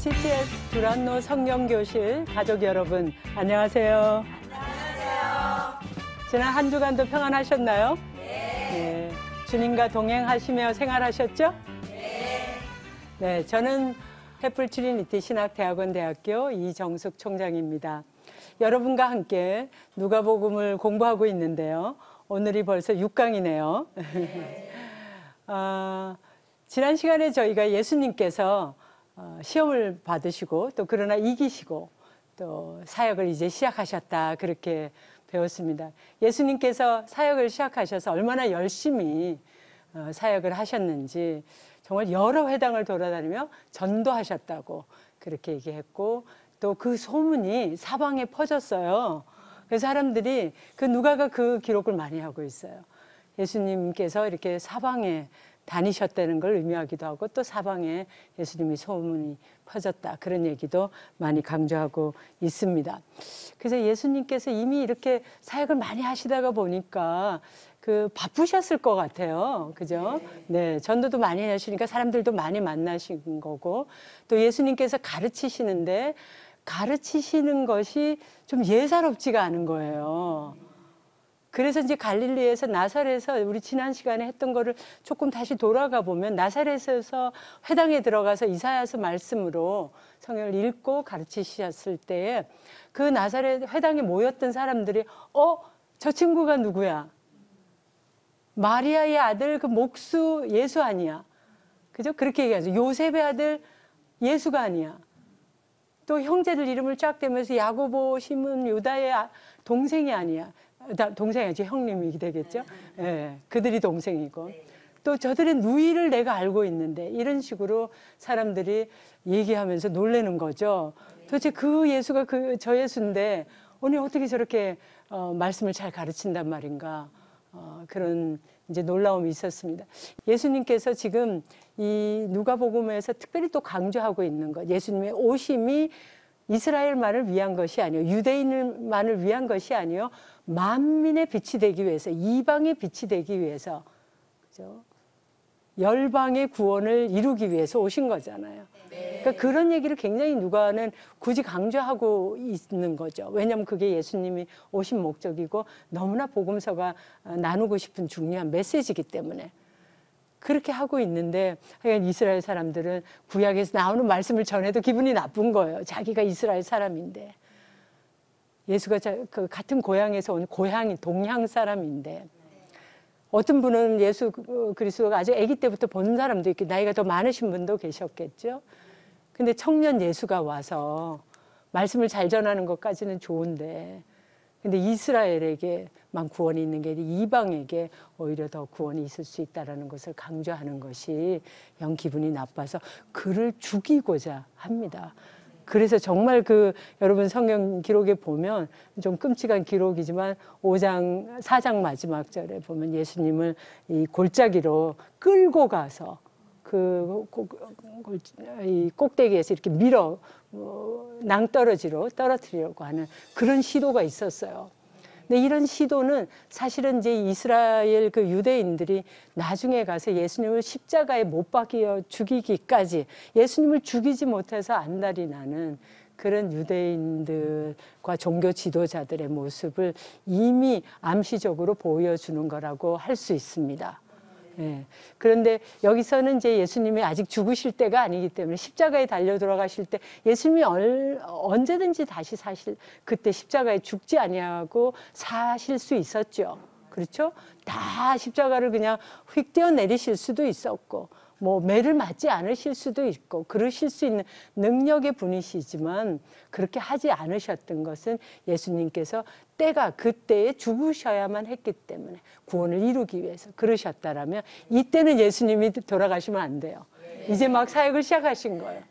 CTS 두란노 성경교실 가족 여러분, 안녕하세요. 안녕하세요. 지난 한 주간도 평안하셨나요? 네. 주님과 동행하시며 생활하셨죠? 네, 저는 해플 트리니티 신학대학원 대학교 이정숙 총장입니다. 여러분과 함께 누가복음을 공부하고 있는데요. 오늘이 벌써 6강이네요. 지난 시간에 저희가 예수님께서 시험을 받으시고 또 그러나 이기시고 또 사역을 이제 시작하셨다, 그렇게 배웠습니다. 예수님께서 사역을 시작하셔서 얼마나 열심히 사역을 하셨는지, 정말 여러 회당을 돌아다니며 전도하셨다고 그렇게 얘기했고, 또 그 소문이 사방에 퍼졌어요. 그래서 사람들이 누가가 그 기록을 많이 하고 있어요. 예수님께서 이렇게 사방에 다니셨다는 걸 의미하기도 하고, 또 사방에 예수님이 소문이 퍼졌다, 그런 얘기도 많이 강조하고 있습니다. 그래서 예수님께서 이미 이렇게 사역을 많이 하시다가 보니까 바쁘셨을 것 같아요. 그죠? 네, 전도도 많이 하시니까 사람들도 많이 만나신 거고, 또 예수님께서 가르치시는데 가르치시는 것이 좀 예사롭지가 않은 거예요. 그래서 이제 갈릴리에서 나사렛에서 우리 지난 시간에 했던 거를 조금 다시 돌아가 보면, 나사렛에서 회당에 들어가서 이사야서 말씀으로 성경을 읽고 가르치셨을 때에 그 나사렛 회당에 모였던 사람들이 저 친구가 누구야? 마리아의 아들 그 목수 예수 아니야? 그죠? 그렇게 얘기하죠. 요셉의 아들 예수가 아니야? 또 형제들 이름을 쫙 대면서 야고보, 시몬, 유다의 동생이 아니야? 동생이지, 형님이 되겠죠. 네, 그들이 동생이고, 또 저들의 누이를 내가 알고 있는데, 이런 식으로 사람들이 얘기하면서 놀라는 거죠. 도대체 그 예수가 저 예수인데 오늘 어떻게 저렇게 말씀을 잘 가르친단 말인가, 그런 이제 놀라움이 있었습니다. 예수님께서 지금 이 누가복음에서 특별히 또 강조하고 있는 것, 예수님의 오심이 이스라엘만을 위한 것이 아니요, 유대인만을 위한 것이 아니요, 만민의 빛이 되기 위해서, 이방의 빛이 되기 위해서, 그죠? 열방의 구원을 이루기 위해서 오신 거잖아요. 그러니까 그런 얘기를 굉장히 누가는 굳이 강조하고 있는 거죠. 왜냐하면 그게 예수님이 오신 목적이고 너무나 복음서가 나누고 싶은 중요한 메시지이기 때문에 그렇게 하고 있는데, 이스라엘 사람들은 구약에서 나오는 말씀을 전해도 기분이 나쁜 거예요. 자기가 이스라엘 사람인데, 예수가 같은 고향에서 온 고향이 동양 사람인데, 어떤 분은 예수 그리스도가 아주 아기 때부터 본 사람도 있고 나이가 더 많으신 분도 계셨겠죠. 근데 청년 예수가 와서 말씀을 잘 전하는 것까지는 좋은데, 근데 이스라엘에게만 구원이 있는 게 아니라 이방에게 오히려 더 구원이 있을 수 있다는 것을 강조하는 것이 영 기분이 나빠서 그를 죽이고자 합니다. 그래서 정말 여러분 성경 기록에 보면 좀 끔찍한 기록이지만 4장 마지막 절에 보면 예수님을 이 골짜기로 끌고 가서 이 꼭대기에서 이렇게 밀어 낭떠러지로 떨어뜨리려고 하는 그런 시도가 있었어요. 근데 이런 시도는 사실은 이제 이스라엘 유대인들이 나중에 가서 예수님을 십자가에 못 박여 죽이기까지, 예수님을 죽이지 못해서 안달이 나는 그런 유대인들과 종교 지도자들의 모습을 이미 암시적으로 보여주는 거라고 할 수 있습니다. 네. 그런데 여기서는 이제 예수님이 아직 죽으실 때가 아니기 때문에, 십자가에 달려 돌아가실 때 예수님이 언제든지 다시 사실 그때 십자가에 죽지 아니하고 사실 수 있었죠. 그렇죠? 다 십자가를 그냥 휙 뛰어내리실 수도 있었고, 매를 맞지 않으실 수도 있고, 그러실 수 있는 능력의 분이시지만 그렇게 하지 않으셨던 것은 예수님께서 그때에 죽으셔야만 했기 때문에, 구원을 이루기 위해서 그러셨다라면, 이때는 예수님이 돌아가시면 안 돼요. 이제 막 사역을 시작하신 거예요.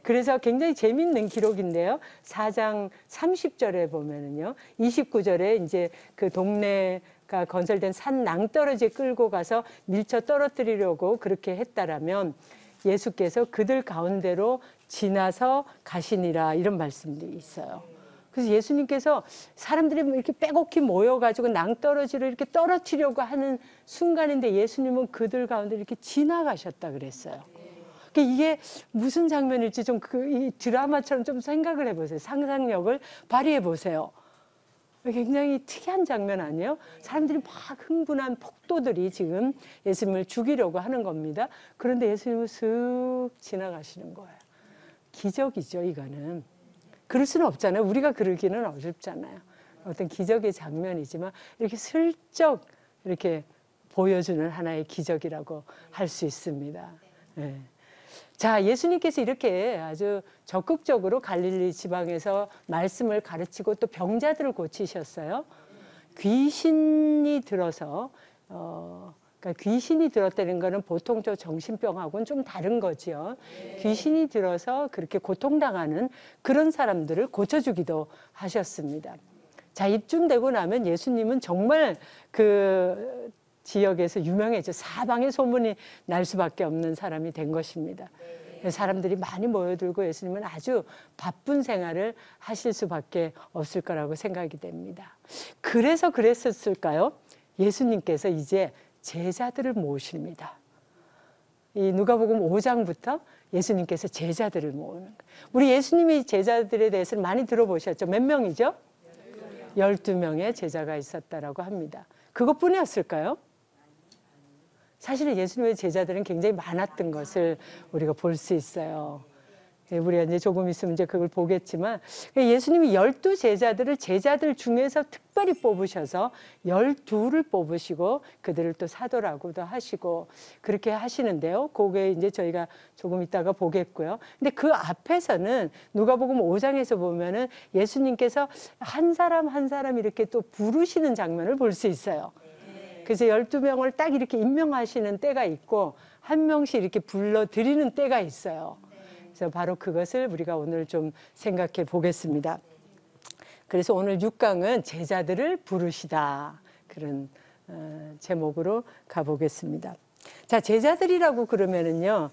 그래서 굉장히 재밌는 기록인데요. 4장 30절에 보면은요, 29절에 이제 그 동네가 건설된 산 낭떠러지에 끌고 가서 밀쳐 떨어뜨리려고 그렇게 했다라면, 예수께서 그들 가운데로 지나서 가시니라, 이런 말씀들이 있어요. 그래서 예수님께서 사람들이 이렇게 빼곡히 모여가지고 낭떠러지를 이렇게 떨어뜨리려고 하는 순간인데, 예수님은 그들 가운데 이렇게 지나가셨다 그랬어요. 그러니까 이게 무슨 장면일지 좀 이 드라마처럼 좀 생각을 해보세요. 상상력을 발휘해 보세요. 굉장히 특이한 장면 아니에요? 사람들이 막 흥분한 폭도들이 지금 예수님을 죽이려고 하는 겁니다. 그런데 예수님은 슥 지나가시는 거예요. 기적이죠, 이거는. 그럴 수는 없잖아요. 우리가 그러기는 어렵잖아요. 어떤 기적의 장면이지만 이렇게 슬쩍 이렇게 보여주는 하나의 기적이라고 할 수 있습니다. 네. 자, 예수님께서 이렇게 아주 적극적으로 갈릴리 지방에서 말씀을 가르치고 또 병자들을 고치셨어요. 귀신이 들어서 그러니까 귀신이 들었다는 거는 보통 저 정신병하고는 좀 다른 거지요. 귀신이 들어서 그렇게 고통당하는 그런 사람들을 고쳐주기도 하셨습니다. 자, 입증되고 나면 예수님은 정말 그 지역에서 유명해져 사방에 소문이 날 수밖에 없는 사람이 된 것입니다. 사람들이 많이 모여들고 예수님은 아주 바쁜 생활을 하실 수밖에 없을 거라고 생각이 됩니다. 그래서 그랬었을까요? 예수님께서 이제 제자들을 모십니다. 이 누가복음 5장부터 예수님께서 제자들을 모으는 거예요. 우리 예수님이 제자들에 대해서는 많이 들어보셨죠? 몇 명이죠? 12명의 제자가 있었다라고 합니다. 그것뿐이었을까요? 사실은 예수님의 제자들은 굉장히 많았던 것을 우리가 볼 수 있어요. 우리가 이제 조금 있으면 이제 그걸 보겠지만 예수님이 12제자들을 제자들 중에서 특별히 뽑으셔서 12를 뽑으시고 그들을 또 사도라고도 하시고 그렇게 하시는데요. 그게 이제 저희가 조금 이따가 보겠고요. 근데 그 앞에서는 누가복음 5장에서 보면은 예수님께서 한 사람 한 사람 이렇게 또 부르시는 장면을 볼 수 있어요. 그래서 12명을 딱 이렇게 임명하시는 때가 있고 한 명씩 이렇게 불러드리는 때가 있어요. 그래서 바로 그것을 우리가 오늘 좀 생각해 보겠습니다. 그래서 오늘 6강은 제자들을 부르시다. 그런 제목으로 가보겠습니다. 자, 제자들이라고 그러면은요,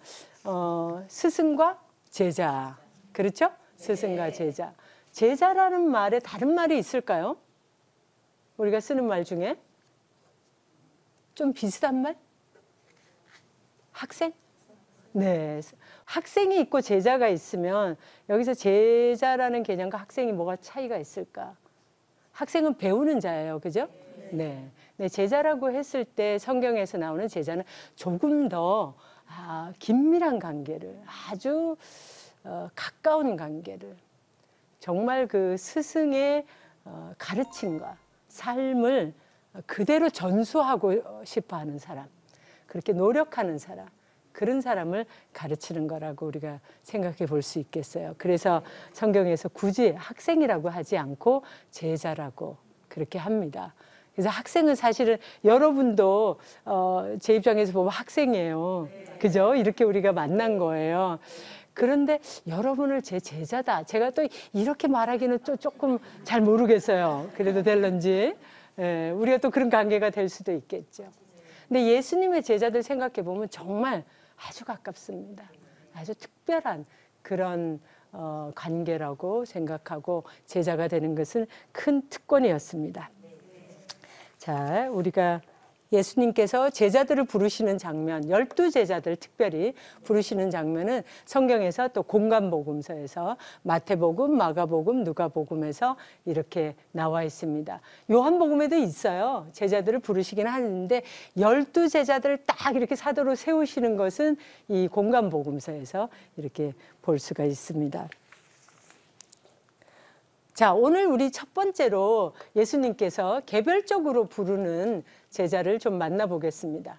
스승과 제자. 그렇죠? 스승과 제자. 제자라는 말에 다른 말이 있을까요? 우리가 쓰는 말 중에? 좀 비슷한 말? 학생? 네. 학생이 있고 제자가 있으면 여기서 제자라는 개념과 학생이 뭐가 차이가 있을까? 학생은 배우는 자예요. 그죠? 네. 네. 제자라고 했을 때 성경에서 나오는 제자는 조금 더 긴밀한 관계를 아주 가까운 관계를 정말 그 스승의 가르침과 삶을 그대로 전수하고 싶어 하는 사람, 그렇게 노력하는 사람, 그런 사람을 가르치는 거라고 우리가 생각해 볼 수 있겠어요. 그래서 성경에서 굳이 학생이라고 하지 않고 제자라고 그렇게 합니다. 그래서 학생은 사실은 여러분도 제 입장에서 보면 학생이에요. 그죠? 이렇게 우리가 만난 거예요. 그런데 여러분을 제 제자다. 제가 또 이렇게 말하기는 또 조금 잘 모르겠어요. 그래도 될런지. 예, 우리가 또 그런 관계가 될 수도 있겠죠. 근데 예수님의 제자들 생각해 보면 정말 아주 가깝습니다. 아주 특별한 그런 관계라고 생각하고 제자가 되는 것은 큰 특권이었습니다. 자, 우리가 예수님께서 제자들을 부르시는 장면, 12제자들 특별히 부르시는 장면은 성경에서 또 공간복음서에서 마태복음, 마가복음, 누가복음에서 이렇게 나와 있습니다. 요한복음에도 있어요. 제자들을 부르시긴 하는데 12제자들을 딱 이렇게 사도로 세우시는 것은 이 공간복음서에서 이렇게 볼 수가 있습니다. 자, 오늘 우리 첫 번째로 예수님께서 개별적으로 부르는 제자를 좀 만나보겠습니다.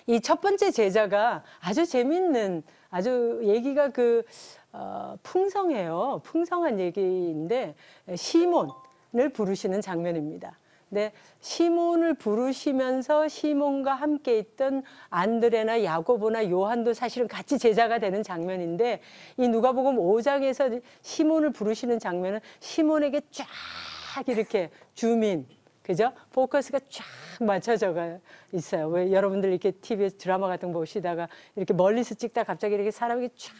이 첫 번째 제자가 아주 재밌는, 아주 얘기가 풍성해요. 풍성한 얘기인데 시몬을 부르시는 장면입니다. 근데 시몬을 부르시면서 시몬과 함께 있던 안드레나 야고보나 요한도 사실은 같이 제자가 되는 장면인데 이 누가복음 5장에서 시몬을 부르시는 장면은 시몬에게 쫙 이렇게 주민, 그죠? 포커스가 쫙 맞춰져 있어요. 왜 여러분들 이렇게 TV에서 드라마 같은 거 보시다가 이렇게 멀리서 찍다 갑자기 이렇게 사람이 쫙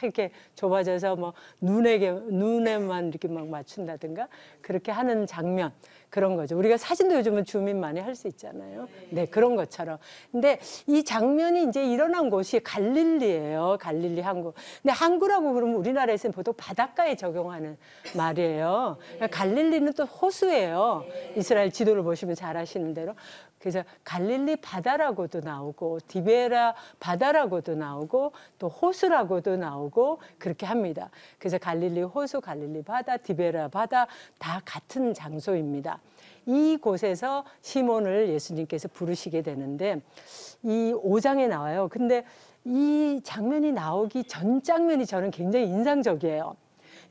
이렇게 좁아져서 뭐 눈에만 이렇게 막 맞춘다든가 그렇게 하는 장면. 그런 거죠. 우리가 사진도 요즘은 줌인 많이 할 수 있잖아요. 네, 그런 것처럼. 근데 이 장면이 이제 일어난 곳이 갈릴리예요. 갈릴리 항구. 근데 항구라고 그러면 우리나라에서는 보통 바닷가에 적용하는 말이에요. 그러니까 갈릴리는 또 호수예요. 이스라엘 지도를 보시면 잘 아시는 대로. 그래서 갈릴리 바다라고도 나오고 디베라 바다라고도 나오고 또 호수라고도 나오고 그렇게 합니다. 그래서 갈릴리 호수, 갈릴리 바다, 디베라 바다 다 같은 장소입니다. 이곳에서 시몬을 예수님께서 부르시게 되는데 이 5장에 나와요. 근데 이 장면이 나오기 전 장면이 저는 굉장히 인상적이에요.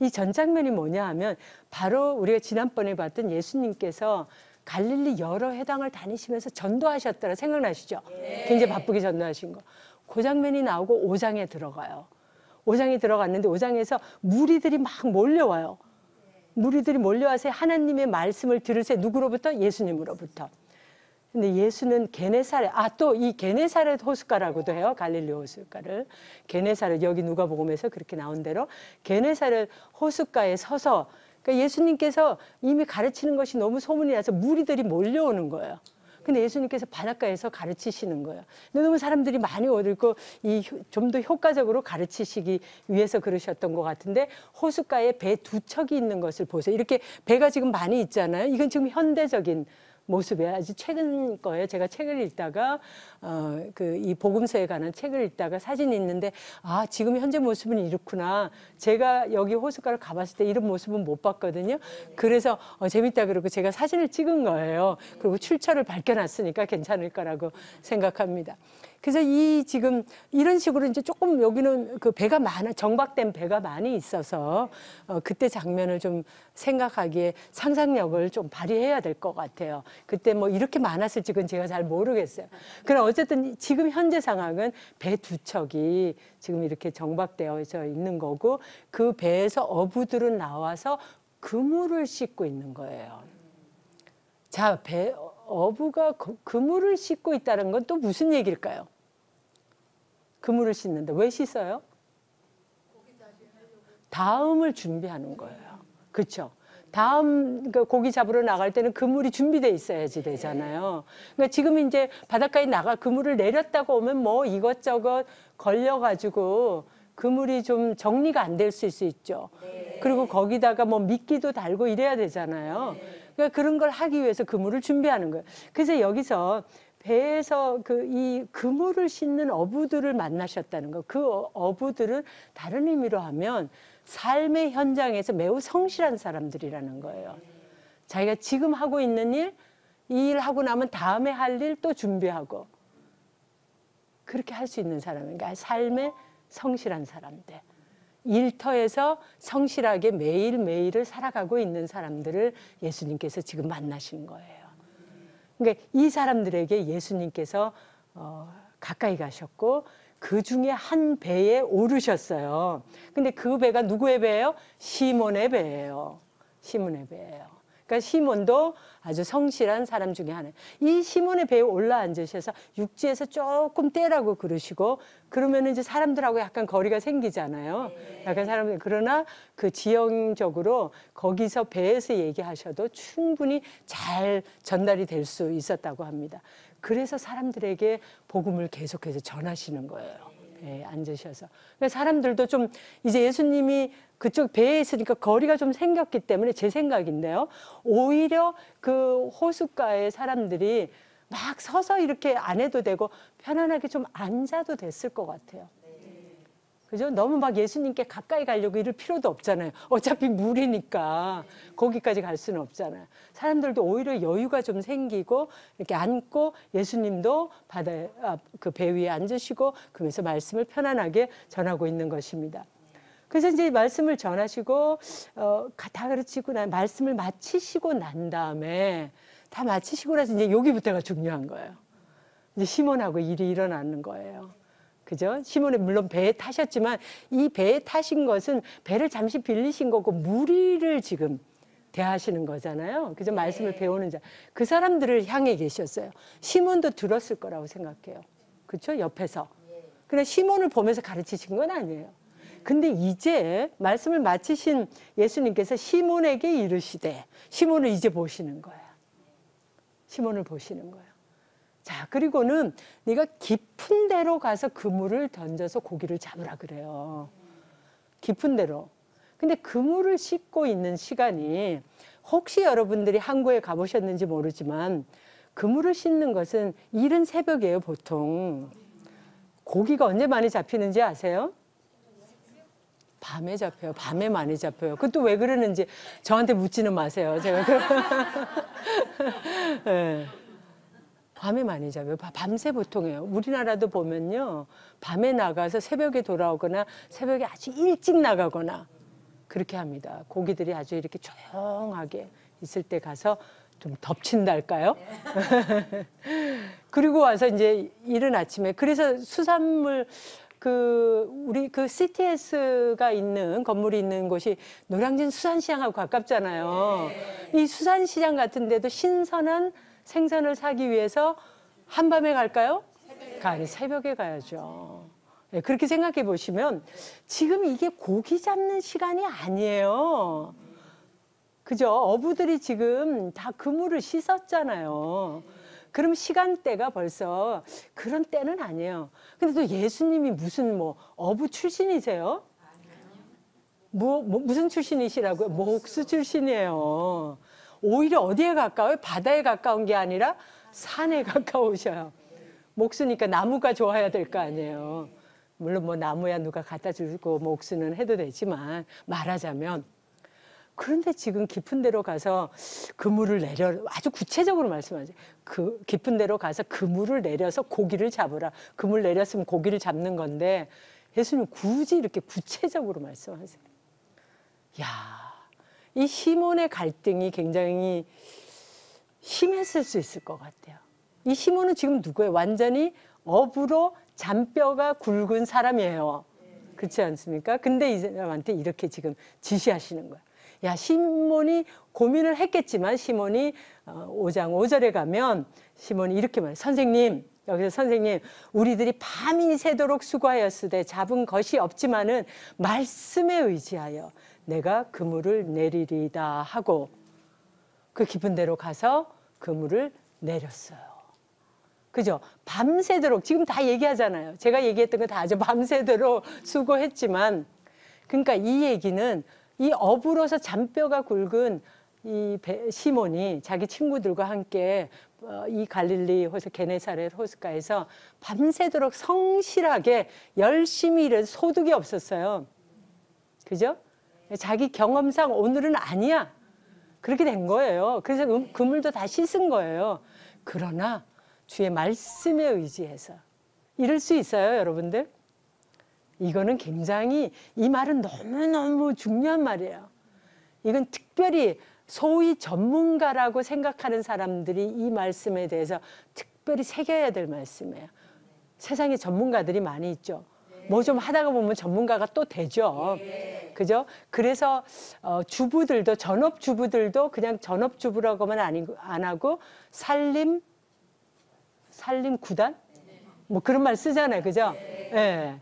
이 전 장면이 뭐냐 하면 바로 우리가 지난번에 봤던 예수님께서 갈릴리 여러 회당을 다니시면서 전도하셨더라. 생각나시죠? 네. 굉장히 바쁘게 전도하신 거. 그 장면이 나오고 5장에 들어가요. 5장에 들어갔는데 5장에서 무리들이 막 몰려와요. 무리들이 몰려와서 하나님의 말씀을 들으세요. 누구로부터? 예수님으로부터. 근데 예수는 게네사렛, 또 이 게네사렛 호숫가라고도 해요. 갈릴리 호숫가를. 게네사렛, 여기 누가복음에서 그렇게 나온 대로 게네사렛 호숫가에 서서 그러니까 예수님께서 이미 가르치는 것이 너무 소문이 나서 무리들이 몰려오는 거예요. 근데 예수님께서 바닷가에서 가르치시는 거예요. 근데 너무 사람들이 많이 오고 좀 더 효과적으로 가르치시기 위해서 그러셨던 것 같은데 호숫가에 배 2척이 있는 것을 보세요. 이렇게 배가 지금 많이 있잖아요. 이건 지금 현대적인 모습이에요. 아주 최근 거예요. 제가 책을 읽다가 이 복음서에 관한 책을 읽다가 사진이 있는데 지금 현재 모습은 이렇구나. 제가 여기 호숫가를 가봤을 때 이런 모습은 못 봤거든요. 그래서 재밌다 그러고 제가 사진을 찍은 거예요. 그리고 출처를 밝혀놨으니까 괜찮을 거라고 생각합니다. 그래서 지금 이런 식으로 이제 조금 여기는 그 배가 정박된 배가 많이 있어서 그때 장면을 좀 생각하기에 상상력을 좀 발휘해야 될 것 같아요. 그때 뭐 이렇게 많았을지 그건 제가 잘 모르겠어요. 그럼 어쨌든 지금 현재 상황은 배 2척이 지금 이렇게 정박되어져 있는 거고 그 배에서 어부들은 나와서 그물을 씻고 있는 거예요. 자, 어부가 그물을 씻고 있다는 건 또 무슨 얘기일까요? 그물을 씻는다. 왜 씻어요? 다음을 준비하는 거예요. 그렇죠? 다음 고기 잡으러 나갈 때는 그물이 준비돼 있어야지 되잖아요. 그러니까 지금 이제 바닷가에 그물을 내렸다고 오면 뭐 이것저것 걸려가지고 그물이 좀 정리가 안 될 수 있죠. 그리고 거기다가 뭐 미끼도 달고 이래야 되잖아요. 그러니까 그런 걸 하기 위해서 그물을 준비하는 거예요. 그래서 여기서 배에서 이 그물을 싣는 어부들을 만나셨다는 거. 그 어부들은 다른 의미로 하면 삶의 현장에서 매우 성실한 사람들이라는 거예요. 자기가 지금 하고 있는 일, 이 일 하고 나면 다음에 할 일 또 준비하고 그렇게 할 수 있는 사람인가. 삶의 성실한 사람들. 일터에서 성실하게 매일매일을 살아가고 있는 사람들을 예수님께서 지금 만나신 거예요. 그러니까 이 사람들에게 예수님께서 가까이 가셨고 그 중에 한 배에 오르셨어요. 근데 그 배가 누구의 배예요? 시몬의 배예요. 시몬의 배예요. 그러니까 시몬도 아주 성실한 사람 중에 하나예요. 이 시몬의 배에 올라앉으셔서 육지에서 조금 떼라고 그러시고 그러면 이제 사람들하고 약간 거리가 생기잖아요. 약간 사람들 그러나 그 지형적으로 거기서 배에서 얘기하셔도 충분히 잘 전달이 될 수 있었다고 합니다. 그래서 사람들에게 복음을 계속해서 전하시는 거예요. 네, 앉으셔서. 그러니까 사람들도 좀 이제 예수님이 그쪽 배에 있으니까 거리가 좀 생겼기 때문에 제 생각인데요. 오히려 그 호숫가에 사람들이 막 서서 이렇게 안 해도 되고 편안하게 좀 앉아도 됐을 것 같아요. 그죠? 너무 막 예수님께 가까이 가려고 이럴 필요도 없잖아요. 어차피 물이니까 거기까지 갈 수는 없잖아요. 사람들도 오히려 여유가 좀 생기고 이렇게 앉고 예수님도 그 배 위에 앉으시고 그러면서 말씀을 편안하게 전하고 있는 것입니다. 그래서 이제 말씀을 전하시고 다 가르치고 말씀을 마치시고 난 다음에 다 마치시고 나서 이제 여기부터가 중요한 거예요. 이제 시몬하고 일이 일어나는 거예요. 그죠? 시몬이 물론 배에 타셨지만 이 배에 타신 것은 배를 잠시 빌리신 거고 무리를 지금 대하시는 거잖아요. 그죠? 말씀을 배우는 자. 그 사람들을 향해 계셨어요. 시몬도 들었을 거라고 생각해요. 그렇죠? 옆에서. 그러나 시몬을 보면서 가르치신 건 아니에요. 근데 이제 말씀을 마치신 예수님께서 시몬에게 이르시되 시몬을 이제 보시는 거예요. 시몬을 보시는 거예요. 자, 그리고는 네가 깊은 데로 가서 그물을 던져서 고기를 잡으라 그래요. 깊은 데로. 근데 그물을 씻고 있는 시간이 혹시 여러분들이 항구에 가보셨는지 모르지만 그물을 씻는 것은 이른 새벽이에요, 보통. 고기가 언제 많이 잡히는지 아세요? 밤에 잡혀요. 밤에 많이 잡혀요. 그것도 왜 그러는지 저한테 묻지는 마세요. 제가 네. 밤에 많이 잡아요. 밤새 보통 해요. 우리나라도 보면요. 밤에 나가서 새벽에 돌아오거나 새벽에 아주 일찍 나가거나 그렇게 합니다. 고기들이 아주 이렇게 조용하게 있을 때 가서 좀 덮친달까요? 그리고 와서 이제 이른 아침에 그래서 수산물 우리 CTS가 있는 건물이 있는 곳이 노량진 수산시장하고 가깝잖아요. 이 수산시장 같은 데도 신선한 생선을 사기 위해서 한밤에 갈까요? 아니, 새벽에 가야죠. 네, 그렇게 생각해 보시면 지금 이게 고기 잡는 시간이 아니에요. 그죠? 어부들이 지금 다 그물을 씻었잖아요. 그럼 시간대가 벌써 그런 때는 아니에요. 근데 또 예수님이 무슨 어부 출신이세요? 무슨 출신이시라고요? 목수 출신이에요. 오히려 어디에 가까워요? 바다에 가까운 게 아니라 산에 가까우셔요. 목수니까 나무가 좋아야 될 거 아니에요. 물론 나무야 누가 갖다 주고 목수는 해도 되지만 말하자면 그런데 지금 깊은 데로 가서 그물을 내려 아주 구체적으로 말씀하죠. 깊은 데로 가서 그물을 내려서 고기를 잡으라. 그물 내렸으면 고기를 잡는 건데 예수님 굳이 이렇게 구체적으로 말씀하세요. 야, 이 시몬의 갈등이 굉장히 심했을 수 있을 것 같아요. 이 시몬은 지금 누구예요? 완전히 어부로 잔뼈가 굵은 사람이에요. 그렇지 않습니까? 근데 이 사람한테 이렇게 지금 지시하시는 거예요. 야, 시몬이 고민을 했겠지만 시몬이 5장 5절에 가면 시몬이 이렇게 말해요. 선생님, 여기서 선생님, 우리들이 밤이 새도록 수고하였으되 잡은 것이 없지만은 말씀에 의지하여 내가 그물을 내리리다 하고 그 깊은 데로 가서 그물을 내렸어요. 그죠? 밤새도록 지금 다 얘기하잖아요. 제가 얘기했던 거 다 아주 밤새도록 수고했지만 그러니까 이 얘기는 이 어부로서 잔뼈가 굵은 이 시몬이 자기 친구들과 함께 이 갈릴리 호수 게네사렛 호숫가에서 밤새도록 성실하게 열심히 일해서 소득이 없었어요. 그죠? 자기 경험상 오늘은 아니야. 그렇게 된 거예요. 그래서 그물도 다 씻은 거예요. 그러나 주의 말씀에 의지해서 이럴 수 있어요, 여러분들? 이거는 굉장히 이 말은 너무너무 중요한 말이에요. 이건 특별히 소위 전문가라고 생각하는 사람들이 이 말씀에 대해서 특별히 새겨야 될 말씀이에요. 세상에 전문가들이 많이 있죠. 뭐 좀 하다가 보면 전문가가 또 되죠. 그죠? 그래서 주부들도 전업주부들도 그냥 전업주부라고만 안 하고 살림 구단? 뭐 그런 말 쓰잖아요. 그죠? 예.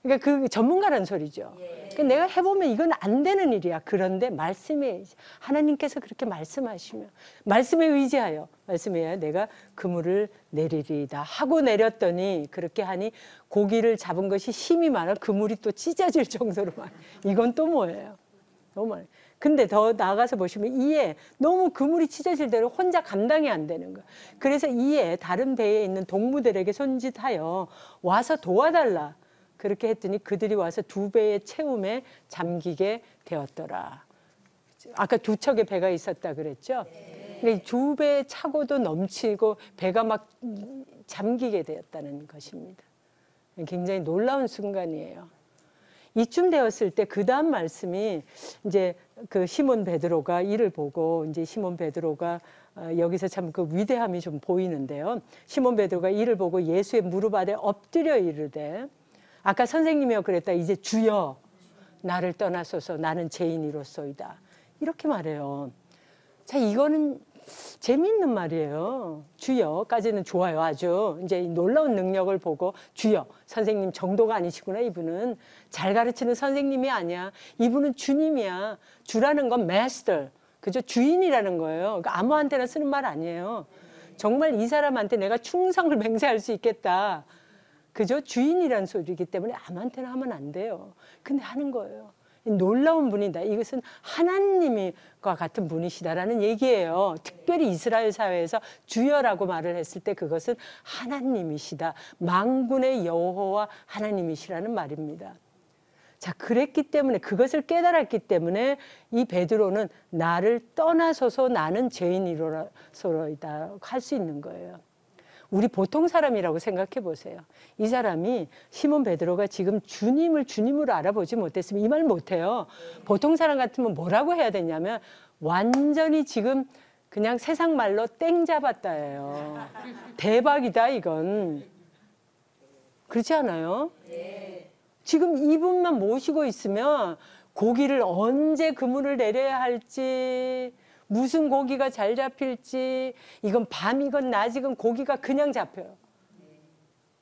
그러니까 그 전문가라는 소리죠. 그러니까 내가 해보면 이건 안 되는 일이야. 그런데 말씀에 하나님께서 그렇게 말씀하시면 말씀에 의지하여 내가 그물을 내리리다 하고 내렸더니 그렇게 하니 고기를 잡은 것이 힘이 많아 그물이 또 찢어질 정도로 많아. 이건 또 뭐예요? 너무 많아요. 근데 더 나아가서 보시면 이에 너무 그물이 찢어질 대로 혼자 감당이 안 되는 거예요. 그래서 이에 다른 배에 있는 동무들에게 손짓하여 와서 도와달라. 그렇게 했더니 그들이 와서 2배의 채움에 잠기게 되었더라. 아까 2척의 배가 있었다 그랬죠? 근데 2배 차고도 넘치고 배가 막 잠기게 되었다는 것입니다. 굉장히 놀라운 순간이에요. 이쯤 되었을 때 그 다음 말씀이 이제 그 시몬 베드로가 이를 보고 이제 시몬 베드로가 여기서 참 그 위대함이 좀 보이는데요. 시몬 베드로가 이를 보고 예수의 무릎 아래 엎드려 이르되 아까 선생님이요 그랬다. 이제 주여 나를 떠나소서 나는 죄인이로소이다. 이렇게 말해요. 자, 이거는 재미있는 말이에요. 주여까지는 좋아요. 아주 이제 놀라운 능력을 보고 주여 선생님 정도가 아니시구나. 이분은 잘 가르치는 선생님이 아니야. 이분은 주님이야. 주라는 건 master. 그죠? 주인이라는 거예요. 그러니까 아무한테나 쓰는 말 아니에요. 정말 이 사람한테 내가 충성을 맹세할 수 있겠다. 그죠? 주인이란 소리이기 때문에 아무한테나 하면 안 돼요. 근데 하는 거예요. 놀라운 분이다. 이것은 하나님과 같은 분이시다라는 얘기예요. 특별히 이스라엘 사회에서 주여라고 말을 했을 때 그것은 하나님이시다. 만군의 여호와 하나님이시라는 말입니다. 자, 그랬기 때문에 그것을 깨달았기 때문에 이 베드로는 나를 떠나서서 나는 죄인이로서이다 할 수 있는 거예요. 우리 보통 사람이라고 생각해 보세요. 이 사람이 시몬 베드로가 지금 주님을 주님으로 알아보지 못했으면 이 말 못해요. 보통 사람 같으면 뭐라고 해야 되냐면 완전히 지금 그냥 세상 말로 땡 잡았다예요. 대박이다 이건. 그렇지 않아요? 지금 이분만 모시고 있으면 고기를 언제 그물을 내려야 할지, 무슨 고기가 잘 잡힐지, 이건 밤이건 낮이건 고기가 그냥 잡혀요.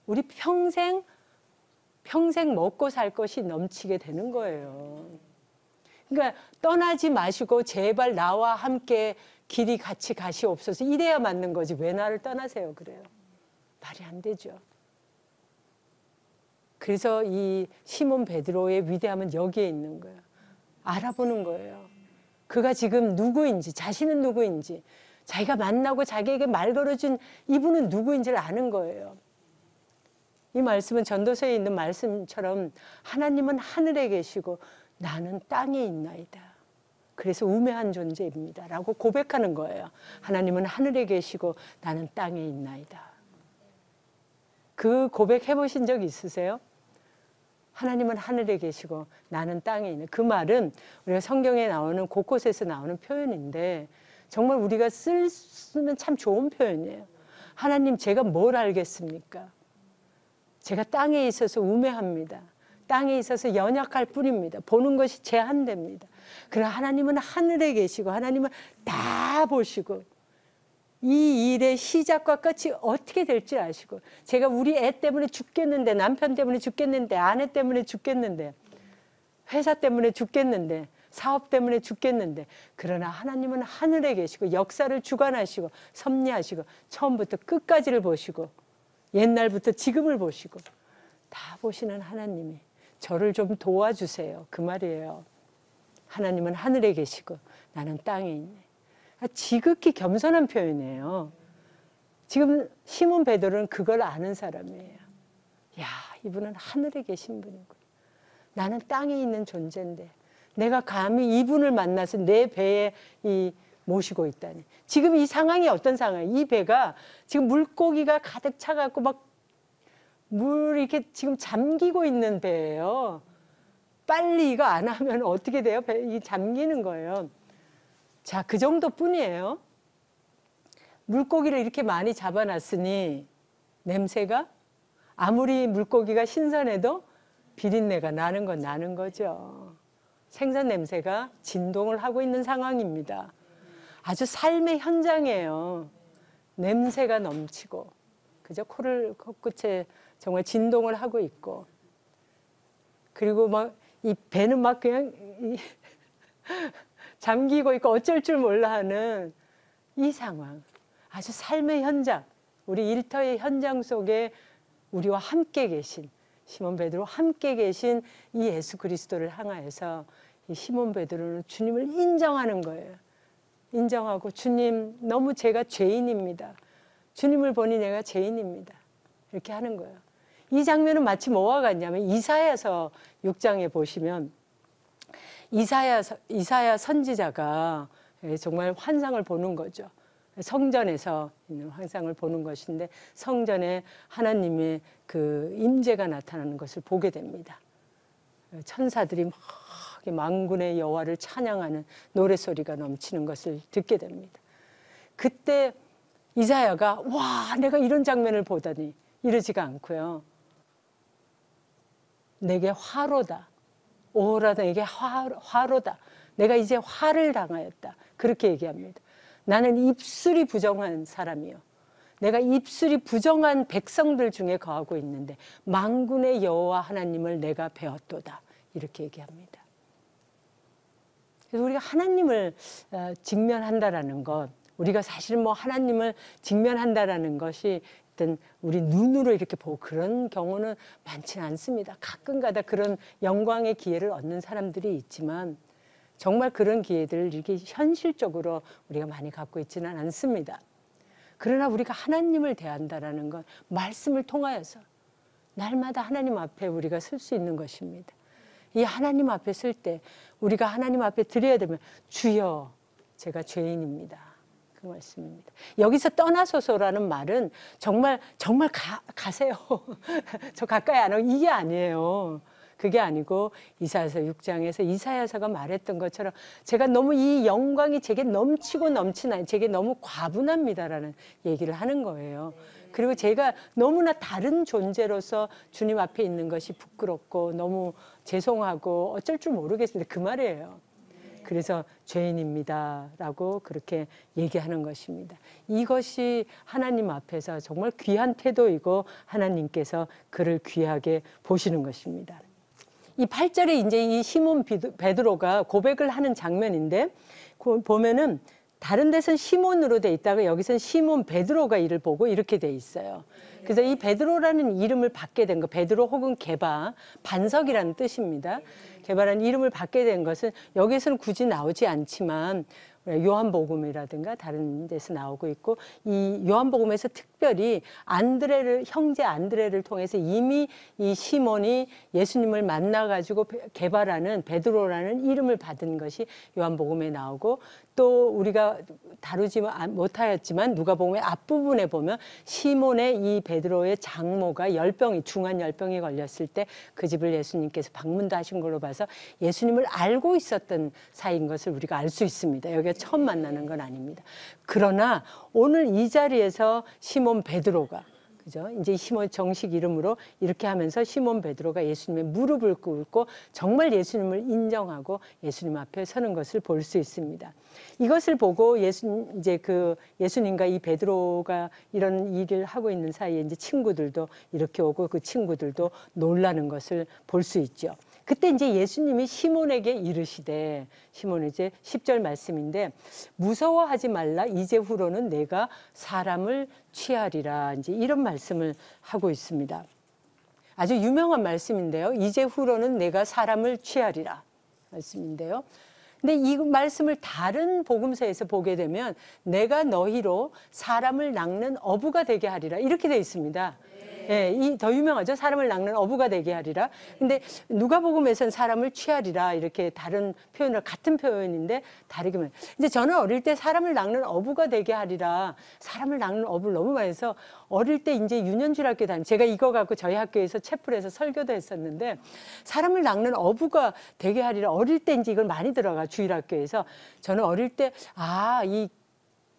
우리 평생 먹고 살 것이 넘치게 되는 거예요. 그러니까 떠나지 마시고 제발 나와 함께 길이 같이 가시옵소서 이래야 맞는 거지. 왜 나를 떠나세요 그래요? 말이 안 되죠. 그래서 이 시몬 베드로의 위대함은 여기에 있는 거예요. 알아보는 거예요. 그가 지금 누구인지, 자신은 누구인지, 자기가 만나고 자기에게 말 걸어준 이분은 누구인지를 아는 거예요. 이 말씀은 전도서에 있는 말씀처럼 하나님은 하늘에 계시고 나는 땅에 있나이다. 그래서 우매한 존재입니다. 라고 고백하는 거예요. 하나님은 하늘에 계시고 나는 땅에 있나이다. 그 고백해 보신 적 있으세요? 하나님은 하늘에 계시고 나는 땅에 있는. 그 말은 우리가 성경에 나오는 곳곳에서 나오는 표현인데 정말 우리가 쓰면 참 좋은 표현이에요. 하나님 제가 뭘 알겠습니까? 제가 땅에 있어서 우매합니다. 땅에 있어서 연약할 뿐입니다. 보는 것이 제한됩니다. 그러나 하나님은 하늘에 계시고 하나님은 다 보시고 이 일의 시작과 끝이 어떻게 될지 아시고 제가 우리 애 때문에 죽겠는데 남편 때문에 죽겠는데 아내 때문에 죽겠는데 회사 때문에 죽겠는데 사업 때문에 죽겠는데 그러나 하나님은 하늘에 계시고 역사를 주관하시고 섭리하시고 처음부터 끝까지를 보시고 옛날부터 지금을 보시고 다 보시는 하나님이 저를 좀 도와주세요. 그 말이에요. 하나님은 하늘에 계시고 나는 땅에 있네. 지극히 겸손한 표현이에요. 지금 시몬 베드로는 그걸 아는 사람이에요. 야, 이분은 하늘에 계신 분이고 나는 땅에 있는 존재인데 내가 감히 이분을 만나서 내 배에 모시고 있다니. 지금 이 상황이 어떤 상황이에요? 이 배가 지금 물고기가 가득 차갖고 막 물 이렇게 지금 잠기고 있는 배예요. 빨리 이거 안 하면 어떻게 돼요? 배 잠기는 거예요. 자, 그 정도뿐이에요. 물고기를 이렇게 많이 잡아놨으니 냄새가 아무리 물고기가 신선해도 비린내가 나는 건 나는 거죠. 생선 냄새가 진동을 하고 있는 상황입니다. 아주 삶의 현장이에요. 냄새가 넘치고, 그죠? 코끝에 정말 진동을 하고 있고, 그리고 막 이 배는 막 그냥 잠기고 있고 어쩔 줄 몰라 하는 이 상황. 아주 삶의 현장, 우리 일터의 현장 속에 우리와 함께 계신 시몬 베드로 함께 계신 이 예수 그리스도를 향하여서 이 시몬 베드로는 주님을 인정하는 거예요. 인정하고 주님 너무 제가 죄인입니다. 주님을 보니 내가 죄인입니다. 이렇게 하는 거예요. 이 장면은 마치 뭐와 같냐면 이사야서 6장에 보시면 이사야 선지자가 정말 환상을 보는 거죠. 성전에서 있는 환상을 보는 것인데 성전에 하나님의 그 임재가 나타나는 것을 보게 됩니다. 천사들이 막 만군의 여호와를 찬양하는 노래소리가 넘치는 것을 듣게 됩니다. 그때 이사야가 와, 내가 이런 장면을 보다니 이러지가 않고요. 내게 화로다. 오호라 내게 화로다. 내가 이제 화를 당하였다. 그렇게 얘기합니다. 나는 입술이 부정한 사람이요. 내가 입술이 부정한 백성들 중에 거하고 있는데 만군의 여호와 하나님을 내가 배웠도다. 이렇게 얘기합니다. 그래서 우리가 하나님을 직면한다라는 것, 우리가 사실은 뭐 하나님을 직면한다라는 것이 어떤 우리 눈으로 이렇게 보고 그런 경우는 많지는 않습니다. 가끔가다 그런 영광의 기회를 얻는 사람들이 있지만 정말 그런 기회들을 이렇게 현실적으로 우리가 많이 갖고 있지는 않습니다. 그러나 우리가 하나님을 대한다라는 건 말씀을 통하여서 날마다 하나님 앞에 우리가 설 수 있는 것입니다. 이 하나님 앞에 설 때 우리가 하나님 앞에 드려야 되면 주여 제가 죄인입니다. 그 말씀입니다. 여기서 떠나소서라는 말은 정말 가세요. 저 가까이 안 오고 이게 아니에요. 그게 아니고 이사야서 6장에서 이사야서가 말했던 것처럼 제가 너무 이 영광이 제게 넘치고 넘치나요. 제게 너무 과분합니다라는 얘기를 하는 거예요. 그리고 제가 너무나 다른 존재로서 주님 앞에 있는 것이 부끄럽고 너무 죄송하고 어쩔 줄 모르겠습니다. 그 말이에요. 그래서 죄인입니다라고 그렇게 얘기하는 것입니다. 이것이 하나님 앞에서 정말 귀한 태도이고 하나님께서 그를 귀하게 보시는 것입니다. 이 8절에 이제 이 시몬 베드로가 고백을 하는 장면인데 보면은 다른 데서는 시몬으로 돼 있다가 여기서는 시몬 베드로가 이를 보고 이렇게 돼 있어요. 그래서 이 베드로라는 이름을 받게 된 거, 베드로 혹은 게바, 반석이라는 뜻입니다. 게바라는 이름을 받게 된 것은 여기서는 굳이 나오지 않지만 요한복음이라든가 다른 데서 나오고 있고 이 요한복음에서 특별히 형제 안드레를 통해서 이미 이 시몬이 예수님을 만나가지고 게바라는 베드로라는 이름을 받은 것이 요한복음에 나오고 또 우리가 다루지 못하였지만 누가복음의 앞부분에 보면 시몬의 이 베드로의 장모가 중한 열병이 걸렸을 때 그 집을 예수님께서 방문도 하신 걸로 봐서 예수님을 알고 있었던 사이인 것을 우리가 알 수 있습니다. 여기가 처음 만나는 건 아닙니다. 그러나 오늘 이 자리에서 시몬 베드로가 그죠? 이제 시몬 정식 이름으로 이렇게 하면서 시몬 베드로가 예수님의 무릎을 꿇고 정말 예수님을 인정하고 예수님 앞에 서는 것을 볼 수 있습니다. 이것을 보고 예수님과 이 베드로가 이런 일을 하고 있는 사이에 이제 친구들도 이렇게 오고 그 친구들도 놀라는 것을 볼 수 있죠. 그때 이제 예수님이 시몬에게 이르시되 시몬의 이제 10절 말씀인데 무서워하지 말라 이제후로는 내가 사람을 취하리라 이제 이런 말씀을 하고 있습니다. 아주 유명한 말씀인데요. 이제후로는 내가 사람을 취하리라 말씀인데요. 근데 이 말씀을 다른 복음서에서 보게 되면 내가 너희로 사람을 낚는 어부가 되게 하리라 이렇게 되어 있습니다. 예, 더 유명하죠. 사람을 낚는 어부가 되게 하리라. 근데 누가복음에서는 사람을 취하리라 이렇게 다른 표현을 같은 표현인데 다르게 말. 이제 저는 어릴 때 사람을 낚는 어부가 되게 하리라. 사람을 낚는 어부를 너무 많이 해서 어릴 때 이제 유년주일 학교 제가 이거 갖고 저희 학교에서 채플에서 설교도 했었는데 사람을 낚는 어부가 되게 하리라. 어릴 때 이제 이걸 많이 들어가 주일학교에서 저는 어릴 때 이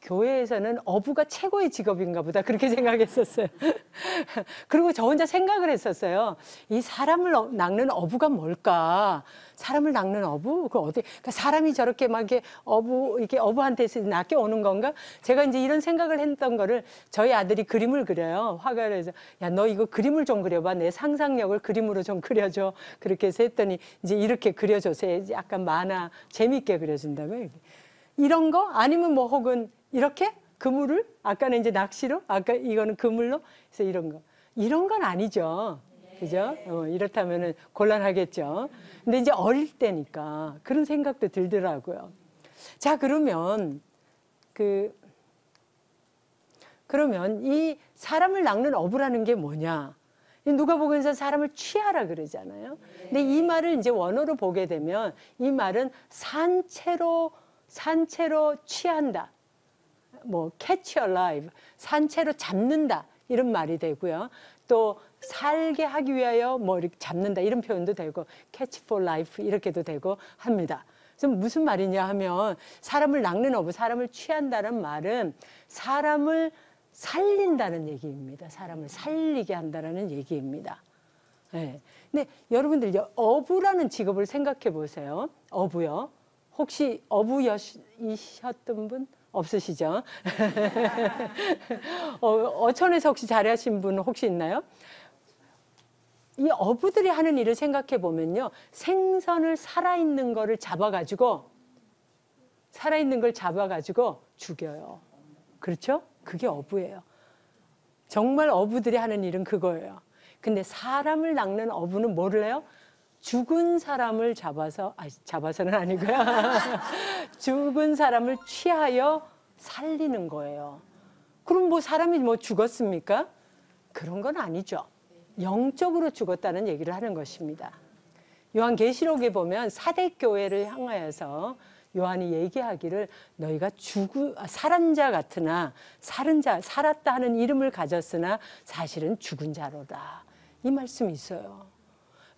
교회에서는 어부가 최고의 직업인가 보다 그렇게 생각했었어요. 그리고 저 혼자 생각을 했었어요. 이 사람을 낚는 어부가 뭘까? 사람을 낚는 어부? 그러니까 사람이 저렇게 막 이렇게 어부한테서 낚여오는 건가? 제가 이제 이런 생각을 했던 거를 저희 아들이 그림을 그려요. 화가를 해서 야, 너 이거 그림을 좀 그려봐. 내 상상력을 그림으로 좀 그려줘. 그렇게 해서 했더니 이제 이렇게 그려줘서 약간 만화 재밌게 그려준다고요. 이런 거 아니면 뭐 혹은 이렇게 그물을 아까는 이제 낚시로 아까 이거는 그물로 그래서 이런 건 아니죠. 그죠? 이렇다면은 곤란하겠죠. 근데 이제 어릴 때니까 그런 생각도 들더라고요. 자, 그러면 이 사람을 낚는 어부라는 게 뭐냐? 누가복음에서 사람을 취하라 그러잖아요. 근데 이 말을 이제 원어로 보게 되면 이 말은 산채로 취한다. 뭐 catch alive, 산채로 잡는다 이런 말이 되고요. 또 살게 하기 위하여 뭐 이렇게 잡는다 이런 표현도 되고 catch for life 이렇게도 되고 합니다. 그래서 무슨 말이냐 하면 사람을 낚는 어부, 사람을 취한다는 말은 사람을 살린다는 얘기입니다. 사람을 살리게 한다는 얘기입니다. 네. 근데 여러분들 어부라는 직업을 생각해 보세요. 어부요. 혹시 어부이셨던 분? 없으시죠? 어촌에서 혹시 잘하신 분 혹시 있나요? 이 어부들이 하는 일을 생각해 보면요. 생선을 살아있는 걸 잡아가지고 죽여요. 그렇죠? 그게 어부예요. 정말 어부들이 하는 일은 그거예요. 근데 사람을 낚는 어부는 뭐를 해요? 죽은 사람을 잡아서는 아니고요. 죽은 사람을 취하여 살리는 거예요. 그럼 뭐 사람이 뭐 죽었습니까? 그런 건 아니죠. 영적으로 죽었다는 얘기를 하는 것입니다. 요한계시록에 보면 사대 교회를 향하여서 요한이 얘기하기를 너희가 살은 자 같으나 살았다 하는 이름을 가졌으나 사실은 죽은 자로다. 이 말씀이 있어요.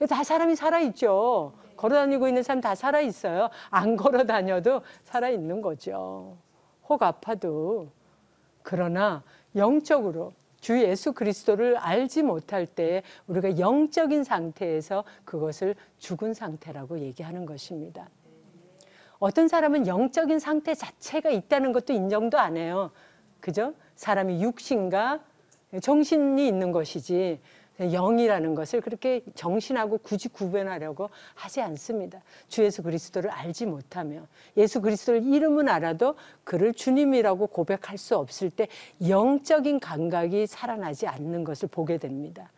다 사람이 살아있죠. 걸어다니고 있는 사람 다 살아있어요. 안 걸어다녀도 살아있는 거죠. 혹 아파도. 그러나 영적으로 주 예수 그리스도를 알지 못할 때 우리가 영적인 상태에서 그것을 죽은 상태라고 얘기하는 것입니다. 어떤 사람은 영적인 상태 자체가 있다는 것도 인정도 안 해요. 그죠? 사람이 육신과 정신이 있는 것이지 영이라는 것을 그렇게 정신하고 굳이 구분하려고 하지 않습니다. 주 예수 그리스도를 알지 못하며 예수 그리스도를 이름은 알아도 그를 주님이라고 고백할 수 없을 때 영적인 감각이 살아나지 않는 것을 보게 됩니다.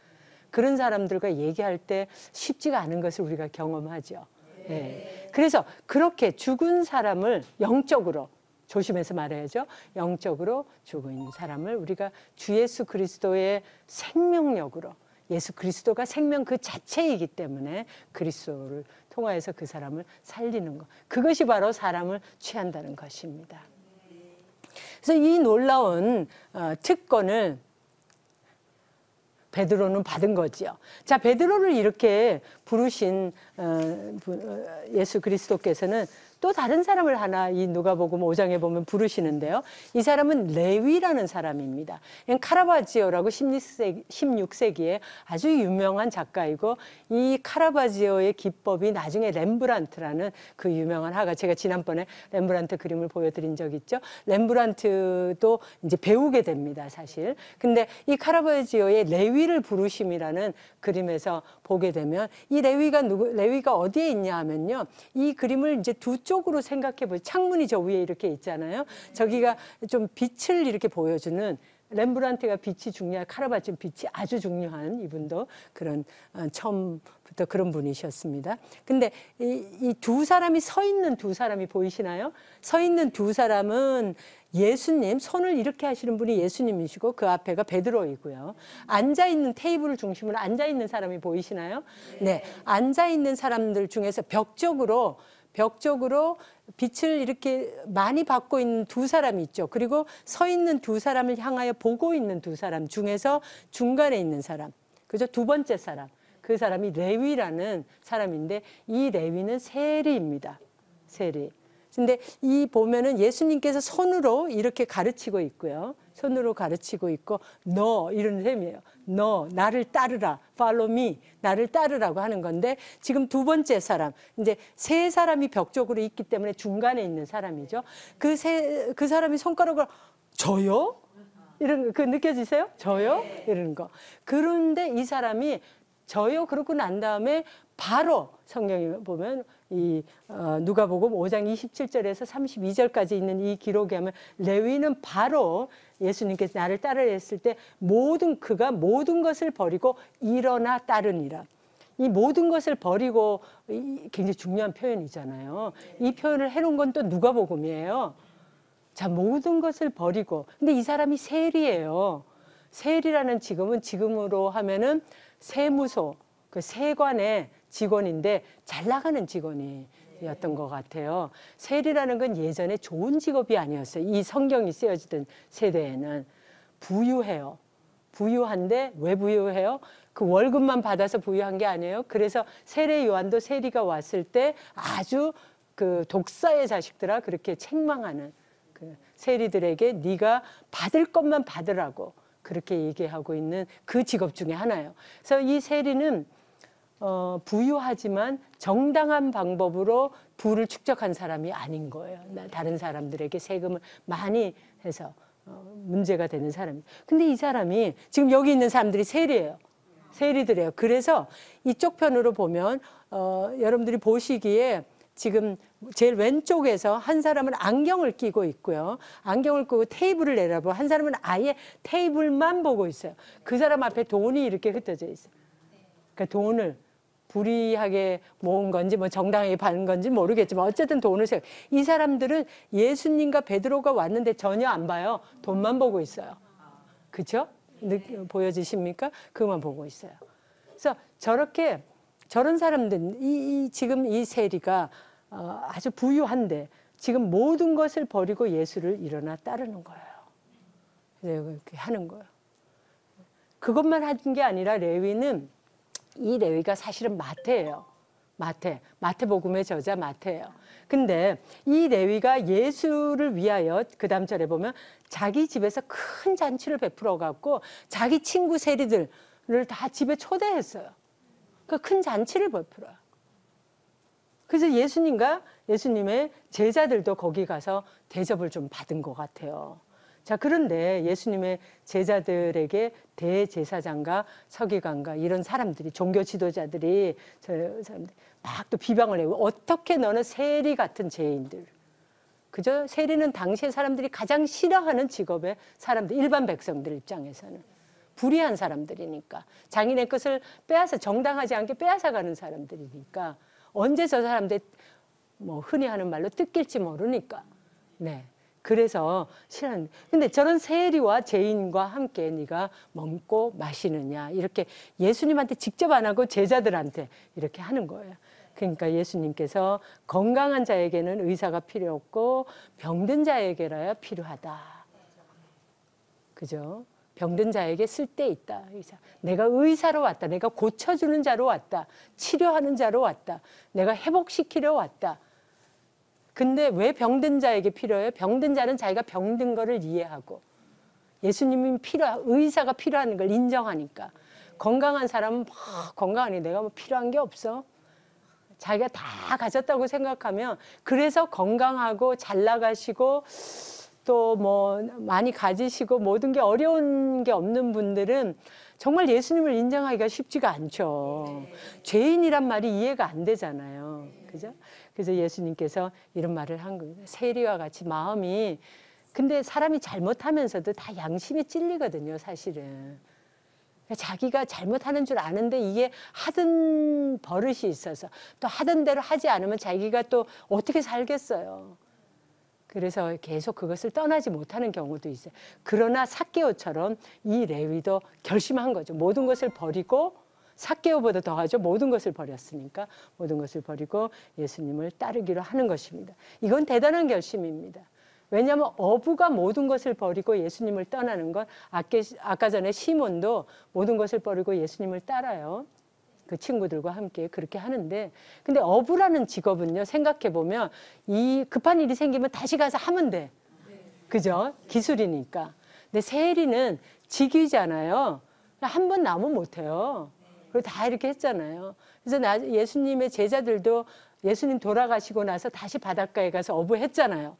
그런 사람들과 얘기할 때 쉽지가 않은 것을 우리가 경험하죠. 네. 그래서 그렇게 죽은 사람을 영적으로 조심해서 말해야죠. 영적으로 죽어 있는 사람을 우리가 주 예수 그리스도의 생명력으로 예수 그리스도가 생명 그 자체이기 때문에 그리스도를 통하여서 그 사람을 살리는 것. 그것이 바로 사람을 취한다는 것입니다. 그래서 이 놀라운 특권을 베드로는 받은 거지요. 자, 베드로를 이렇게 부르신 예수 그리스도께서는 또 다른 사람을 하나 이 누가복음 5장에 보면 부르시는데요. 이 사람은 레위라는 사람입니다. 카라바지오라고 16세기에 아주 유명한 작가이고 이 카라바지오의 기법이 나중에 렘브란트라는 그 유명한 화가 제가 지난번에 렘브란트 그림을 보여드린 적 있죠. 렘브란트도 이제 배우게 됩니다, 사실. 근데 이 카라바지오의 레위를 부르심이라는 그림에서 보게 되면 이 레위가 어디에 있냐 하면요. 이 그림을 이제 두 쪽으로 생각해 보세요. 창문이 저 위에 이렇게 있잖아요. 저기가 좀 빛을 이렇게 보여주는 렘브란트가 빛이 중요한 카라바지오 빛이 아주 중요한 이분도 그런 처음부터 그런 분이셨습니다. 근데 이 두 사람이 서 있는 두 사람이 보이시나요? 서 있는 두 사람은 예수님, 손을 이렇게 하시는 분이 예수님이시고 그 앞에가 베드로이고요. 앉아있는 테이블을 중심으로 앉아있는 사람이 보이시나요? 네. 앉아있는 사람들 중에서 벽쪽으로 빛을 이렇게 많이 받고 있는 두 사람이 있죠. 그리고 서 있는 두 사람을 향하여 보고 있는 두 사람 중에서 중간에 있는 사람, 그죠? 두 번째 사람, 그 사람이 레위라는 사람인데 이 레위는 세리입니다. 세리. 근데 이 보면은 예수님께서 손으로 이렇게 가르치고 있고요. 손으로 가르치고 있고 너 이런 셈이에요. 너 나를 따르라. Follow me. 나를 따르라고 하는 건데 지금 두 번째 사람 이제 세 사람이 벽 쪽으로 있기 때문에 중간에 있는 사람이죠. 그 사람이 손가락을 저요? 이런 그 느껴지세요? 저요? 이러는 거. 그런데 이 사람이 저요 그러고 난 다음에 바로 성경에 보면 이 누가복음 5장 27절에서 32절까지 있는 이 기록에 하면 레위는 바로 예수님께서 나를 따르라 했을 때 그가 모든 것을 버리고 일어나 따르니라. 이 모든 것을 버리고 굉장히 중요한 표현이잖아요. 이 표현을 해놓은 건 또 누가복음이에요. 자, 모든 것을 버리고. 근데 이 사람이 세리예요. 세리라는 직업은 지금으로 하면은 세무소, 그 세관의 직원인데 잘 나가는 직원이었던 것 같아요. 세리라는 건 예전에 좋은 직업이 아니었어요. 이 성경이 쓰여지던 세대에는. 부유해요. 부유한데 왜 부유해요? 그 월급만 받아서 부유한 게 아니에요. 그래서 세례 요한도 세리가 왔을 때 아주 그 독사의 자식들아 그렇게 책망하는 그 세리들에게 네가 받을 것만 받으라고 그렇게 얘기하고 있는 그 직업 중에 하나예요. 그래서 이 세리는 부유하지만 정당한 방법으로 부를 축적한 사람이 아닌 거예요. 다른 사람들에게 세금을 많이 해서 문제가 되는 사람이에요. 근데 이 사람이 지금 여기 있는 사람들이 세리예요. 세리들이에요. 그래서 이쪽 편으로 보면 여러분들이 보시기에 지금 제일 왼쪽에서 한 사람은 안경을 끼고 있고요. 안경을 끼고 테이블을 내려보고 한 사람은 아예 테이블만 보고 있어요. 그 사람 앞에 돈이 이렇게 흩어져 있어요. 그러니까 돈을 불의하게 모은 건지 뭐 정당하게 받은 건지 모르겠지만 어쨌든 돈을 이 사람들은 예수님과 베드로가 왔는데 전혀 안 봐요. 돈만 보고 있어요. 그렇죠? 보여지십니까? 그것만 보고 있어요. 그래서 저런 사람들 지금 이 세리가 아주 부유한데 지금 모든 것을 버리고 예수를 일어나 따르는 거예요. 그렇게 하는 거예요. 그것만 한 게 아니라 레위는 이 레위가 사실은 마태예요. 마태복음의 저자 마태예요. 근데 이 레위가 예수를 위하여 그 다음 절에 보면 자기 집에서 큰 잔치를 베풀어 갖고 자기 친구 세리들을 다 집에 초대했어요. 그 큰 잔치를 베풀어요. 그래서 예수님의 제자들도 거기 가서 대접을 좀 받은 것 같아요. 자, 그런데 예수님의 제자들에게 대제사장과 서기관과 이런 사람들이, 종교 지도자들이 막 또 비방을 해요. 어떻게 너는 세리 같은 죄인들. 그죠? 세리는 당시의 사람들이 가장 싫어하는 직업의 사람들, 일반 백성들 입장에서는. 불의한 사람들이니까. 장인의 것을 정당하지 않게 빼앗아가는 사람들이니까. 언제 저 사람들, 뭐 흔히 하는 말로 뜯길지 모르니까. 네. 그래서 싫어하는데, 근데 저런 세리와 죄인과 함께 네가 먹고 마시느냐 이렇게 예수님한테 직접 안 하고 제자들한테 이렇게 하는 거예요. 그러니까 예수님께서 건강한 자에게는 의사가 필요 없고 병든 자에게라야 필요하다. 그죠? 병든 자에게 쓸데 있다. 내가 의사로 왔다. 내가 고쳐주는 자로 왔다. 치료하는 자로 왔다. 내가 회복시키려 왔다. 근데 왜 병든 자에게 필요해요? 병든 자는 자기가 병든 거를 이해하고 예수님이 의사가 필요한 걸 인정하니까. 건강한 사람은 건강하니 내가 뭐 필요한 게 없어. 자기가 다 가졌다고 생각하면, 그래서 건강하고 잘 나가시고 또 뭐 많이 가지시고 모든 게 어려운 게 없는 분들은 정말 예수님을 인정하기가 쉽지가 않죠. 죄인이란 말이 이해가 안 되잖아요. 그죠? 그래서 예수님께서 이런 말을 한 겁니다. 세리와 같이 마음이, 근데 사람이 잘못하면서도 다 양심이 찔리거든요, 사실은. 자기가 잘못하는 줄 아는데 이게 하던 버릇이 있어서 또 하던 대로 하지 않으면 자기가 또 어떻게 살겠어요. 그래서 계속 그것을 떠나지 못하는 경우도 있어요. 그러나 삭개오처럼 이 레위도 결심한 거죠. 모든 것을 버리고, 삭개오보다 더하죠. 모든 것을 버렸으니까 모든 것을 버리고 예수님을 따르기로 하는 것입니다. 이건 대단한 결심입니다. 왜냐하면 어부가 모든 것을 버리고 예수님을 떠나는 건, 아까 전에 시몬도 모든 것을 버리고 예수님을 따라요. 그 친구들과 함께 그렇게 하는데, 근데 어부라는 직업은요, 생각해보면 이 급한 일이 생기면 다시 가서 하면 돼. 그죠? 기술이니까. 근데 세리는 직위잖아요. 한 번 나오면 못해요. 그리고 다 이렇게 했잖아요. 그래서 예수님의 제자들도 예수님 돌아가시고 나서 다시 바닷가에 가서 어부했잖아요.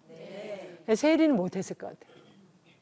세리는 못했을 것 같아요.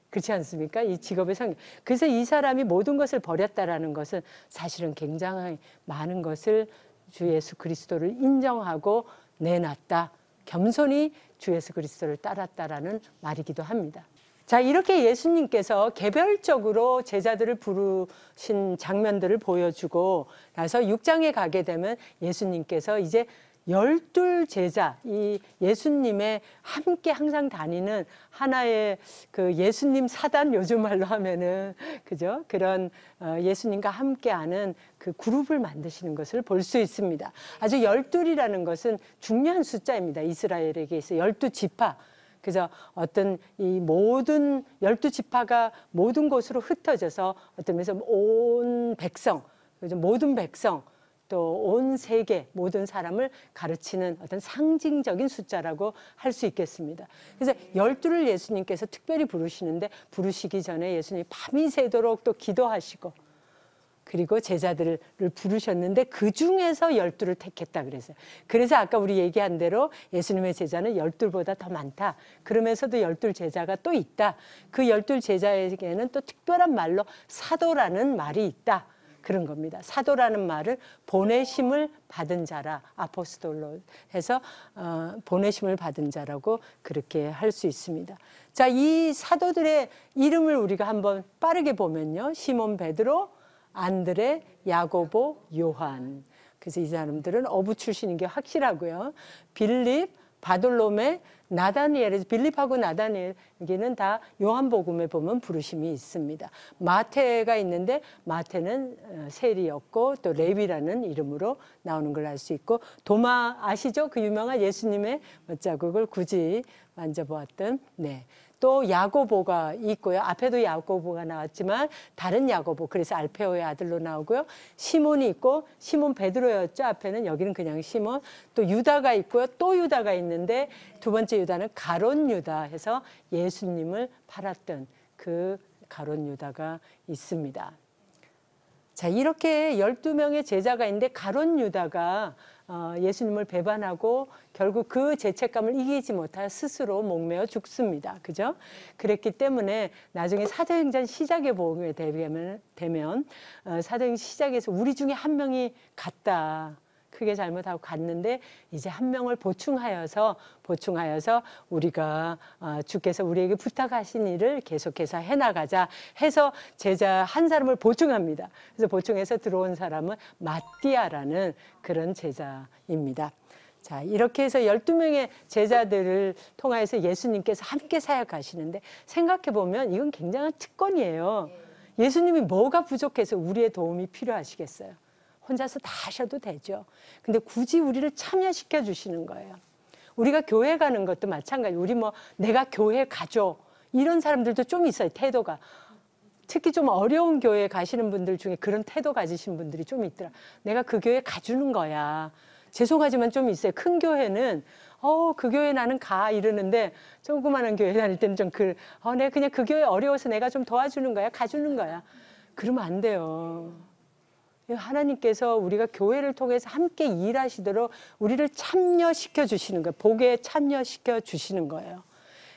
그렇지 않습니까? 이 직업의 성격. 그래서 이 사람이 모든 것을 버렸다라는 것은 사실은 굉장히 많은 것을 주 예수 그리스도를 인정하고 내놨다. 겸손히 주 예수 그리스도를 따랐다라는 말이기도 합니다. 자, 이렇게 예수님께서 개별적으로 제자들을 부르신 장면들을 보여주고 나서 6장에 가게 되면 예수님께서 이제 12 제자, 이 예수님의 함께 항상 다니는 하나의 그 예수님 사단, 요즘 말로 하면은, 그죠? 그런 예수님과 함께하는 그 그룹을 만드시는 것을 볼 수 있습니다. 아주 12이라는 것은 중요한 숫자입니다. 이스라엘에게 있어 12지파. 그래서 어떤 이 모든 12지파가 모든 곳으로 흩어져서 어떤 면에서 온 백성, 모든 백성, 또 온 세계 모든 사람을 가르치는 어떤 상징적인 숫자라고 할 수 있겠습니다. 그래서 12를 예수님께서 특별히 부르시는데, 부르시기 전에 예수님이 밤이 새도록 또 기도하시고, 그리고 제자들을 부르셨는데 그 중에서 12를 택했다 그랬어요. 그래서 아까 우리 얘기한 대로 예수님의 제자는 12보다 더 많다. 그러면서도 12 제자가 또 있다. 그 12 제자에게는 또 특별한 말로 사도라는 말이 있다. 그런 겁니다. 사도라는 말을 보내심을 받은 자라, 아포스톨로 해서 보내심을 받은 자라고 그렇게 할 수 있습니다. 자, 이 사도들의 이름을 우리가 한번 빠르게 보면요. 시몬 베드로, 안드레, 야고보, 요한. 그래서 이 사람들은 어부 출신인 게 확실하고요. 빌립, 바돌로메, 나다니엘, 빌립하고 나다니엘에게는 다 요한복음에 보면 부르심이 있습니다. 마태가 있는데 마태는 세리였고 또 레위라는 이름으로 나오는 걸 알 수 있고, 도마 아시죠? 그 유명한 예수님의 자국을 굳이 만져보았던, 네. 또 야고보가 있고요. 앞에도 야고보가 나왔지만 다른 야고보, 그래서 알페오의 아들로 나오고요. 시몬이 있고, 시몬 베드로였죠. 앞에는, 여기는 그냥 시몬. 또 유다가 있고요. 또 유다가 있는데 두 번째 유다는 가롯 유다 해서 예수님을 팔았던 그 가롯 유다가 있습니다. 자, 이렇게 12명의 제자가 있는데 가롯 유다가 예수님을 배반하고 결국 그 죄책감을 이기지 못하여 스스로 목매어 죽습니다. 그죠? 그랬기 때문에 나중에 사도행전 시작에 보게 되면 사도행전 시작에서 우리 중에 한 명이 갔다. 크게 잘못하고 갔는데 이제 한 명을 보충하여서 우리가 주께서 우리에게 부탁하신 일을 계속해서 해나가자 해서 제자 한 사람을 보충합니다. 그래서 보충해서 들어온 사람은 마띠아라는 그런 제자입니다. 자, 이렇게 해서 12명의 제자들을 통하여서 예수님께서 함께 사역하시는데, 생각해 보면 이건 굉장한 특권이에요. 예수님이 뭐가 부족해서 우리의 도움이 필요하시겠어요? 혼자서 다 하셔도 되죠. 근데 굳이 우리를 참여시켜 주시는 거예요. 우리가 교회 가는 것도 마찬가지. 우리 내가 교회 가죠. 이런 사람들도 좀 있어요, 태도가. 특히 좀 어려운 교회 가시는 분들 중에 그런 태도 가지신 분들이 좀 있더라. 내가 그 교회 가주는 거야. 죄송하지만 좀 있어요. 큰 교회는 그 교회 나는 가 이러는데, 조그마한 교회 다닐 때는 좀 내가 그냥 그 교회 어려워서 내가 좀 도와주는 거야, 가주는 거야. 그러면 안 돼요. 하나님께서 우리가 교회를 통해서 함께 일하시도록 우리를 참여시켜 주시는 거예요. 복에 참여시켜 주시는 거예요.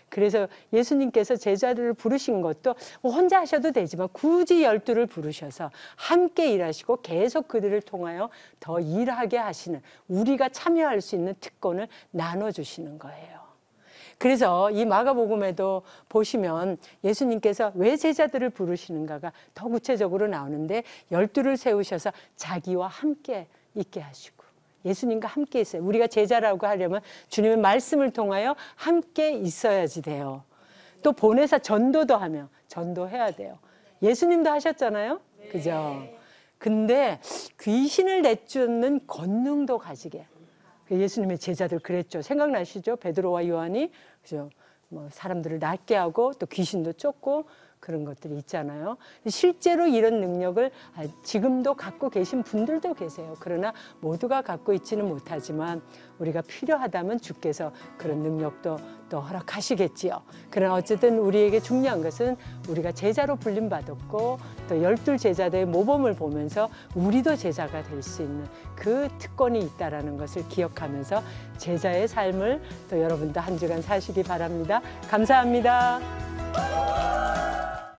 그래서 예수님께서 제자들을 부르신 것도 혼자 하셔도 되지만 굳이 12를 부르셔서 함께 일하시고 계속 그들을 통하여 더 일하게 하시는, 우리가 참여할 수 있는 특권을 나눠주시는 거예요. 그래서 이 마가복음에도 보시면 예수님께서 왜 제자들을 부르시는가가 더 구체적으로 나오는데, 12를 세우셔서 자기와 함께 있게 하시고, 예수님과 함께 있어요. 우리가 제자라고 하려면 주님의 말씀을 통하여 함께 있어야지 돼요. 또 보내서 전도도 하며 전도해야 돼요. 예수님도 하셨잖아요. 그죠? 근데 귀신을 내쫓는 권능도 가지게. 예수님의 제자들 그랬죠. 생각나시죠? 베드로와 요한이, 그죠? 사람들을 낫게 하고 또 귀신도 쫓고 그런 것들이 있잖아요. 실제로 이런 능력을 지금도 갖고 계신 분들도 계세요. 그러나 모두가 갖고 있지는 못하지만 우리가 필요하다면 주께서 그런 능력도 또 허락하시겠지요. 그러나 어쨌든 우리에게 중요한 것은 우리가 제자로 불림받았고 또 12 제자들의 모범을 보면서 우리도 제자가 될 수 있는 그 특권이 있다는 것을 기억하면서 제자의 삶을 또 여러분도 한 주간 사시기 바랍니다. 감사합니다.